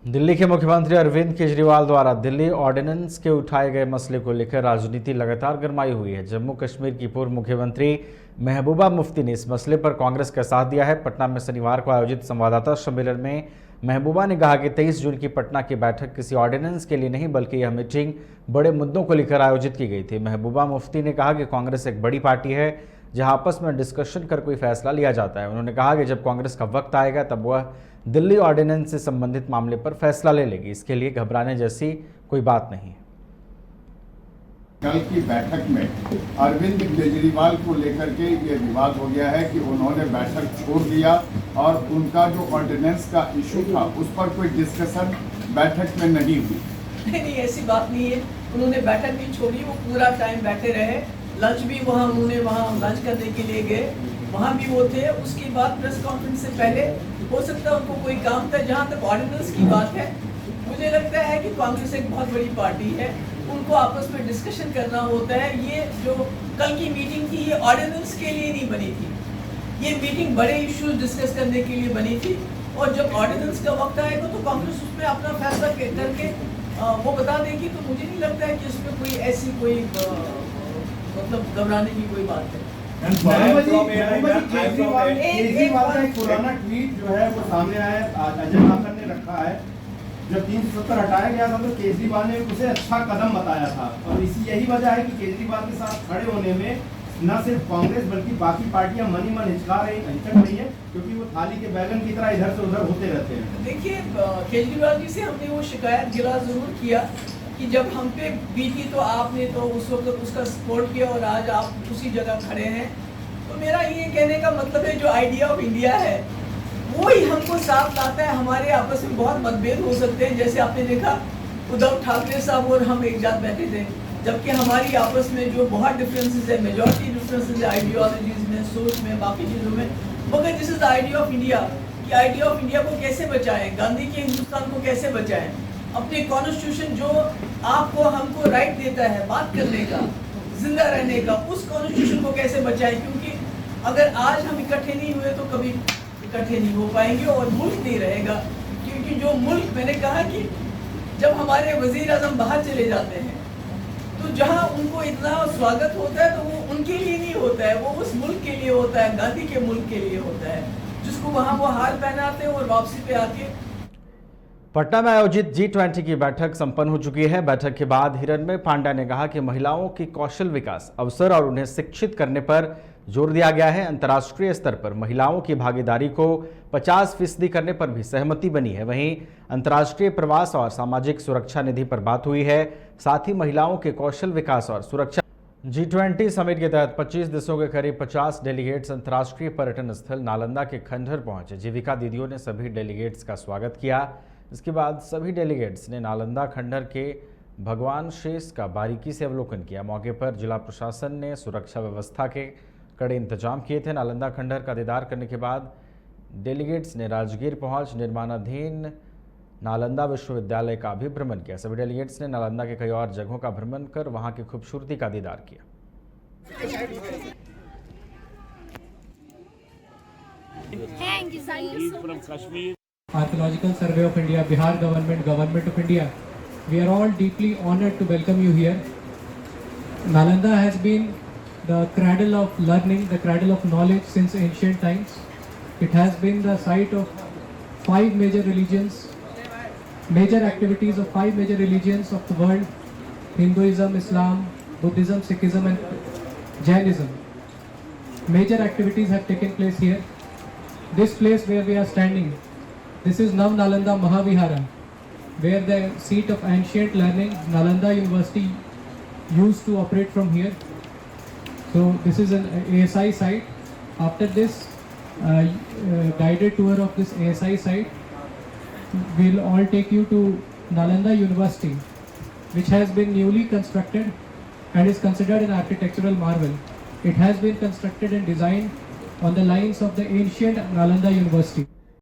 दिल्ली के मुख्यमंत्री अरविंद केजरीवाल द्वारा दिल्ली ऑर्डिनेंस के उठाए गए मसले को लेकर राजनीति लगातार गरमाई हुई है। जम्मू कश्मीर की पूर्व मुख्यमंत्री महबूबा मुफ्ती ने इस मसले पर कांग्रेस का साथ दिया है। पटना में शनिवार को आयोजित संवाददाता सम्मेलन में महबूबा ने कहा कि 23 जून की पटना की बैठक किसी ऑर्डिनेंस के लिए नहीं बल्कि यह मीटिंग बड़े मुद्दों को लेकर आयोजित की गई थी। महबूबा मुफ्ती ने कहा कि कांग्रेस एक बड़ी पार्टी है जहां आपस में डिस्कशन कर कोई फैसला लिया जाता है। उन्होंने कहा कि जब कांग्रेस का वक्त आएगा तब वह दिल्ली ऑर्डिनेंस से संबंधित मामले पर फैसला ले लेगी। इसके लिए घबराने जैसी कोई बात नहीं है। कल की बैठक में अरविंद केजरीवाल को लेकर के ये विवाद हो गया है कि उन्होंने बैठक छोड़ दिया और उनका जो ऑर्डिनेंस का इशू था उस पर कोई डिस्कशन बैठक में नहीं हुई। नहीं, ऐसी बात नहीं है। उन्होंने बैठक नहीं छोड़ी, वो पूरा टाइम बैठे रहे। लंच भी उन्होंने वहाँ लंच करने के लिए गए, वहाँ भी वो थे। उसके बाद प्रेस कॉन्फ्रेंस से पहले हो सकता है उनको कोई काम था। जहाँ तक ऑर्डिनेंस की बात है, मुझे लगता है कि कांग्रेस एक बहुत बड़ी पार्टी है, उनको आपस में डिस्कशन करना होता है। ये जो कल की मीटिंग थी ये ऑर्डिनेंस के लिए नहीं बनी थी, ये मीटिंग बड़े इश्यूज डिस्कस करने के लिए बनी थी। और जब ऑर्डिनेंस का वक्त आएगा तो कांग्रेस उसमें अपना फैसला करके वो बता देगी। तो मुझे नहीं लगता है कि उसमें कोई ऐसी कोई मतलब घबराने की कोई बात है। केजरीवाल का एक पुराना ट्वीट जो है वो सामने आया, अजय माकन ने रखा है। जब 370 हटाया गया था तो केजरीवाल ने उसे अच्छा कदम बताया था और इसी यही वजह है कि केजरीवाल के साथ खड़े होने में न सिर्फ कांग्रेस बल्कि बाकी पार्टियां मन ही मन हिचक रही है, क्योंकि वो थाली के बैगन की तरह इधर से उधर होते रहते हैं। देखिए, केजरीवाल जी से हमने वो शिकायत गिला जरूर किया कि जब हम पे बीती तो आपने तो उस वक्त उसका सपोर्ट किया और आज आप उसी जगह खड़े हैं। तो मेरा ये कहने का मतलब है जो आइडिया ऑफ इंडिया है वो ही हमको साथ लाता है। हमारे आपस में बहुत मतभेद हो सकते हैं, जैसे आपने देखा उद्धव ठाकरे साहब और हम एक साथ बैठे थे, जबकि हमारी आपस में जो बहुत डिफरेंसेस है, मेजॉरिटी डिफरेंसेस है आइडियोलॉजीज में, सोच में, बाकी चीज़ों में। मगर this is the idea of India कि आइडिया ऑफ इंडिया को कैसे बचाएं, गांधी के हिंदुस्तान को कैसे बचाएं, अपने कॉन्स्टिट्यूशन जो आपको हमको राइट देता है बात करने का, जिंदा रहने का, उस कॉन्स्टिट्यूशन को कैसे बचाएं। क्योंकि अगर आज हम इकट्ठे नहीं हुए तो कभी इकट्ठे नहीं हो पाएंगे और मुल्क नहीं रहेगा। क्योंकि जो मुल्क, मैंने कहा कि जब हमारे वजीर आजम बाहर चले जाते हैं तो जहां उनको इतना स्वागत होता है तो वो उनके लिए नहीं होता है, वो उस मुल्क के लिए होता है, गांधी के मुल्क के लिए होता है, जिसको वहां वो हार पहनाते हैं और वापसी पे आके। पटना में आयोजित G20 की बैठक संपन्न हो चुकी है। बैठक के बाद हिरण्मय पांडा ने कहा कि महिलाओं की कौशल विकास, अवसर और उन्हें शिक्षित करने पर जोर दिया गया है। अंतर्राष्ट्रीय स्तर पर महिलाओं की भागीदारी को 50% करने पर भी सहमति बनी है। वहीं अंतर्राष्ट्रीय प्रवास और सामाजिक सुरक्षा निधि पर बात हुई है। साथ ही महिलाओं के कौशल विकास और सुरक्षा। G20 समिट के तहत 25 देशों के करीब 50 डेलीगेट्स अंतर्राष्ट्रीय पर्यटन स्थल नालंदा के खंडहर पहुंचे। जीविका दीदियों ने सभी डेलीगेट्स का स्वागत किया। इसके बाद सभी डेलीगेट्स ने नालंदा खंडहर के भगवान शेष का बारीकी से अवलोकन किया। मौके पर जिला प्रशासन ने सुरक्षा व्यवस्था के कड़े इंतजाम किए थे। नालंदा खंडहर का दीदार करने के बाद डेलीगेट्स ने राजगीर पहुंच निर्माणाधीन नालंदा विश्वविद्यालय का भी भ्रमण किया। सभी डेलीगेट्स ने नालंदा के कई और जगहों का भ्रमण कर वहां की खूबसूरती का दीदार किया। Archaeological Survey of India, Bihar government, Government of India, we are all deeply honored to welcome you here. Nalanda has been the cradle of learning, the cradle of knowledge since ancient times. It has been the site of 5 major religions, major activities of 5 major religions of the world: Hinduism, Islam, Buddhism, Sikhism and Jainism. Major activities have taken place here. This place where we are standing, this is Nav Nalanda Mahavihara, where the seat of ancient learning, Nalanda University, used to operate from here. So this is an ASI site. After this guided tour of this ASI site, we'll all take you to Nalanda University, which has been newly constructed and is considered an architectural marvel. It has been constructed and designed on the lines of the ancient Nalanda University.